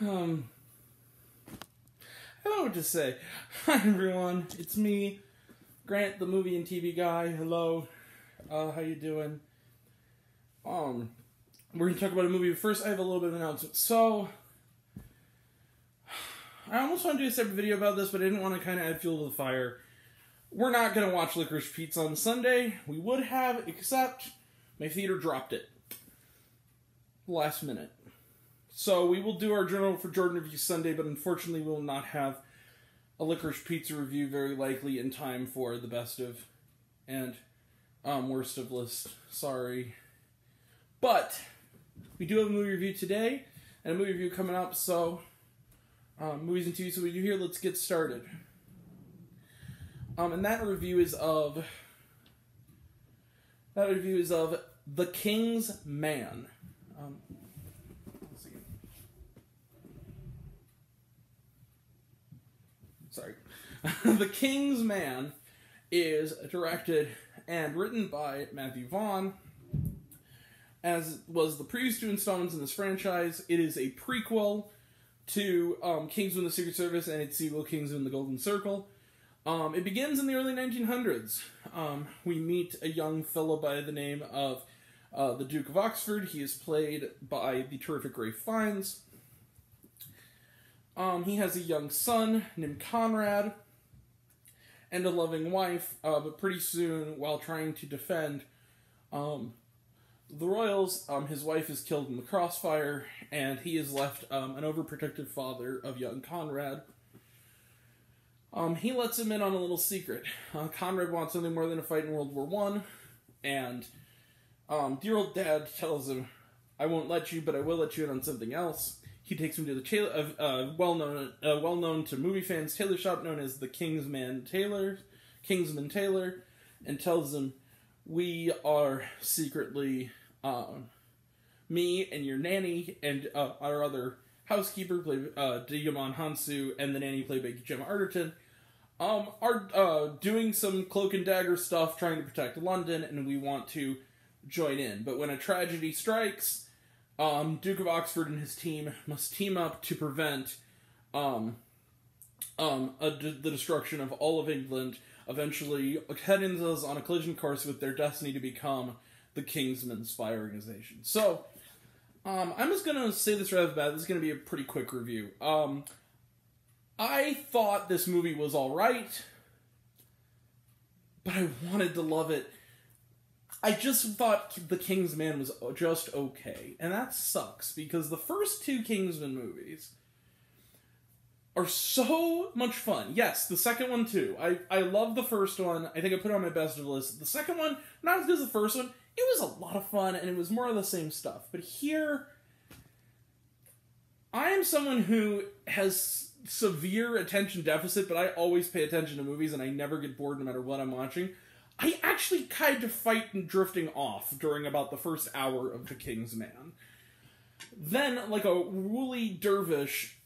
I don't know what to say. Hi everyone, it's me, Grant, the movie and TV guy. Hello, how you doing? We're gonna talk about a movie, but first I have a little bit of an announcement. So, I almost want to do a separate video about this, but I didn't want to kind of add fuel to the fire. We're not gonna watch Licorice Pizza on Sunday. We would have, except my theater dropped it last minute. So we will do our Journal for Jordan review Sunday, but unfortunately we will not have a Licorice Pizza review very likely in time for the best of and worst of list. Sorry. But we do have a movie review today and a movie review coming up, so movies and TV, so we do here, let's get started. And that review is of The Kingsman. Sorry. The Kingsman is directed and written by Matthew Vaughn, as was the previous two installments in this franchise. It is a prequel to Kingsman: The Secret Service and its sequel, Kingsman: The Golden Circle. It begins in the early 1900s. We meet a young fellow by the name of the Duke of Oxford. He is played by the terrific Ralph Fiennes. He has a young son named Conrad and a loving wife, but pretty soon, while trying to defend the royals, his wife is killed in the crossfire, and he is left an overprotective father of young Conrad. He lets him in on a little secret. Conrad wants something more than a fight in World War I, and dear old dad tells him, "I won't let you, but I will let you in on something else." He takes him to the well-known to movie fans tailor shop known as the Kingsman Tailor, and tells him, "We are secretly me and your nanny and our other housekeeper, played Diamond Hansu, and the nanny, played by Gemma Arterton, are doing some cloak and dagger stuff, trying to protect London, and we want to join in. But when a tragedy strikes, Duke of Oxford and his team must team up to prevent the destruction of all of England, eventually heading us on a collision course with their destiny to become the Kingsman spy organization." So, I'm just going to say this right off the bat. This is going to be a pretty quick review. I thought this movie was alright, but I wanted to love it. I just thought The Kingsman was just okay. And that sucks, because the first two Kingsman movies are so much fun. Yes, the second one too. I love the first one. I think I put it on my best of list. The second one, not as good as the first one. It was a lot of fun, and it was more of the same stuff. But here, I am someone who has severe attention deficit, but I always pay attention to movies, and I never get bored no matter what I'm watching. I actually kind of fight and drifting off during about the first hour of The Kingsman. Then, like a woolly dervish,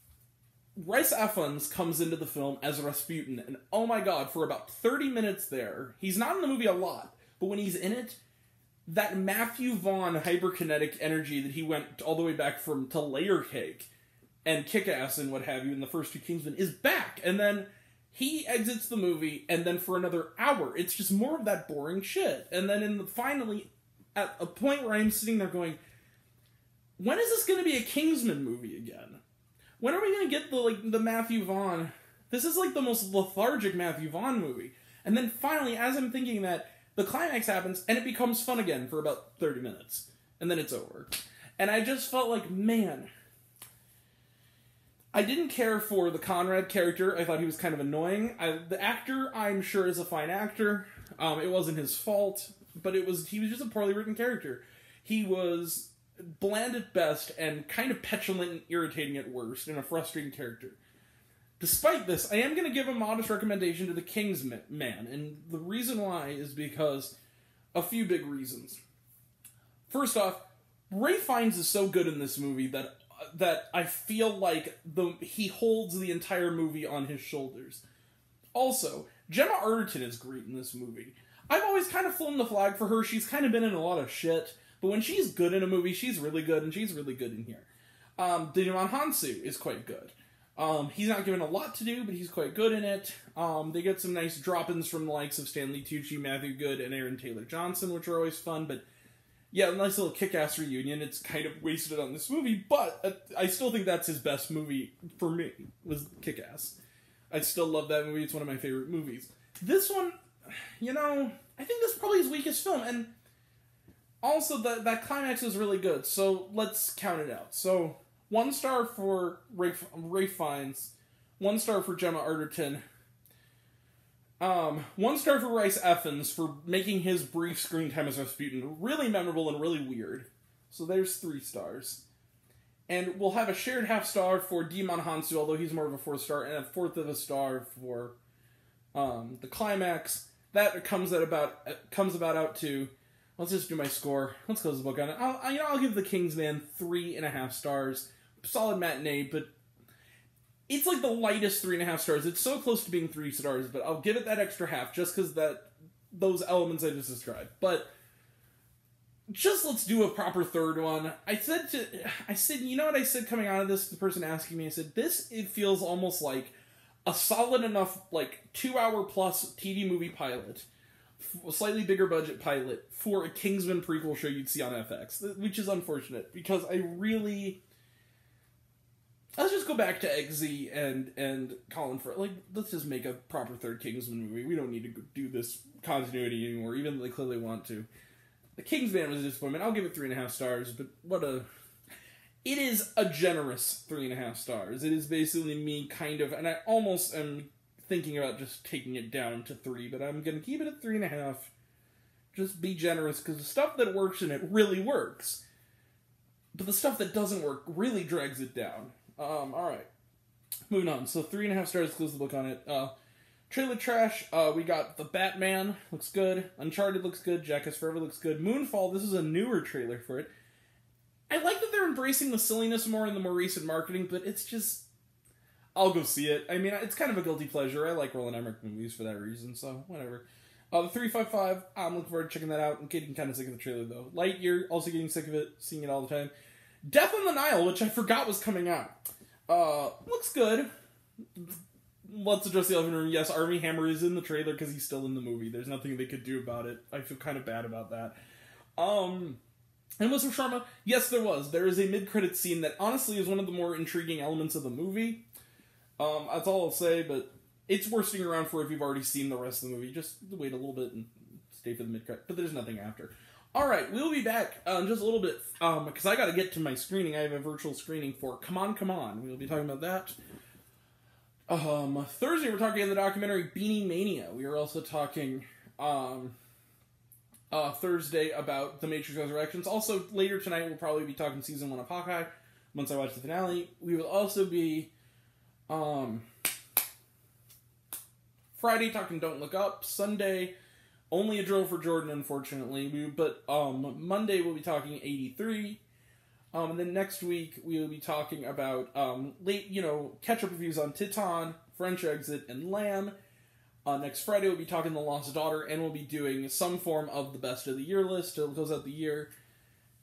Rhys Ifans comes into the film as Rasputin, and oh my god, for about 30 minutes there, he's not in the movie a lot, but when he's in it, that Matthew Vaughn hyperkinetic energy that he went all the way back to Layer Cake and Kick-Ass and what have you in the first two Kingsmen is back, and then he exits the movie, and then for another hour, it's just more of that boring shit. And then finally, at a point where I'm sitting there going, when is this going to be a Kingsman movie again? When are we going to get the Matthew Vaughn? This is like the most lethargic Matthew Vaughn movie. And then finally, as I'm thinking that, the climax happens, and it becomes fun again for about 30 minutes. And then it's over. And I just felt like, man, I didn't care for the Conrad character. I thought he was kind of annoying. The actor, I'm sure, is a fine actor. It wasn't his fault, but he was just a poorly written character. He was bland at best and kind of petulant and irritating at worst, and a frustrating character. Despite this, I am going to give a modest recommendation to The Kingsman, and the reason why is because a few big reasons. First off, Ralph Fiennes is so good in this movie that I feel like he holds the entire movie on his shoulders. Also, Gemma Arterton is great in this movie. I've always kind of flown the flag for her. She's kind of been in a lot of shit, but when she's good in a movie, she's really good, and she's really good in here. Digimon Hansu is quite good. He's not given a lot to do, but he's quite good in it. They get some nice drop-ins from the likes of Stanley Tucci, Matthew Good, and Aaron Taylor-Johnson, which are always fun, but yeah, a nice little kick-ass reunion. It's kind of wasted on this movie, but I still think that's his best movie, for me, was Kick-Ass. I still love that movie. It's one of my favorite movies. This one, you know, I think this is probably his weakest film, and also that climax was really good, so let's count it out. So, 1 star for Ralph Fiennes, 1 star for Gemma Arterton, 1 star for Rhys Ifans for making his brief screen time as Rasputin really memorable and really weird. So there's 3 stars. And we'll have a shared half star for Digimon Hansu, although he's more of a 4 star, and a 1/4 of a star for the climax. That comes about out to, let's just do my score. Let's close the book on it. I'll give The Kingsman 3.5 stars. Solid matinee, but it's like the lightest 3.5 stars. It's so close to being 3 stars, but I'll give it that extra half just because those elements I just described. But just let's do a proper third one. I said, you know what I said coming out of this? The person asking me, I said, it feels almost like a solid enough, like 2-hour plus TV movie pilot, a slightly bigger budget pilot for a Kingsman prequel show you'd see on FX, which is unfortunate because let's just go back to Eggsy and Colin Firth. Like, let's just make a proper third Kingsman movie. We don't need to do this continuity anymore, even though they clearly want to. The Kingsman was a disappointment. I'll give it 3.5 stars, but it is a generous 3.5 stars. It is basically me kind of, and I almost am thinking about just taking it down to 3, but I'm going to keep it at 3.5. Just be generous, because the stuff that works in it really works. But the stuff that doesn't work really drags it down. Alright. Moving on. So 3.5 stars, close the book on it. Trailer trash. We got The Batman. Looks good. Uncharted looks good. Jackass Forever looks good. Moonfall. This is a newer trailer for it. I like that they're embracing the silliness more in the more recent marketing, but it's just, I'll go see it. I mean, it's kind of a guilty pleasure. I like Roland Emmerich movies for that reason, so whatever. The 355, I'm looking forward to checking that out. I'm getting kind of sick of the trailer, though. Lightyear, also getting sick of it, seeing it all the time. Death on the Nile, which I forgot was coming out. Looks good. Let's address the elephant in the room. Yes, Armie Hammer is in the trailer because he's still in the movie. There's nothing they could do about it. I feel kind of bad about that. And was there Sharma? Yes, there was. There is a mid-credit scene that honestly is one of the more intriguing elements of the movie. That's all I'll say, but it's worth sticking around for if you've already seen the rest of the movie. Just wait a little bit and stay for the mid-credit. But there's nothing after. Alright, we'll be back in just a little bit, because I gotta get to my screening. I have a virtual screening for Come On, Come On. We'll be talking about that. Thursday we're talking in the documentary Beanie Mania. We are also talking, Thursday about The Matrix Resurrections. Also, later tonight we'll probably be talking Season 1 of Hawkeye, once I watch the finale. We will also be, Friday talking Don't Look Up. Sunday, only a drill for Jordan, unfortunately. But Monday we'll be talking 83. And then next week we will be talking about catch-up reviews on Titan, French Exit, and Lamb. Next Friday we'll be talking The Lost Daughter, and we'll be doing some form of the best of the year list to close out the year.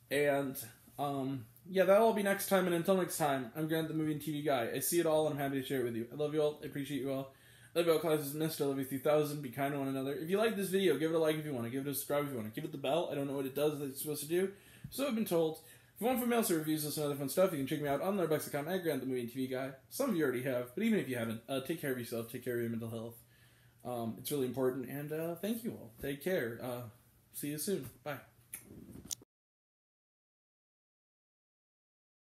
And that'll all be next time. And until next time, I'm Grant, the movie and TV guy. I see it all, and I'm happy to share it with you. I love you all. I appreciate you all. I love you all. Classes missed. I love you 3000. Be kind to one another. If you like this video, give it a like if you want to. Give it a subscribe if you want to. Give it the bell. I don't know what it does that it's supposed to do. So I've been told. If you want for mail reviews, this and other fun stuff, you can check me out on Letterboxd.com at Grant, the movie and TV guy. Some of you already have, but even if you haven't, take care of yourself. Take care of your mental health. It's really important, and thank you all. Take care. See you soon. Bye.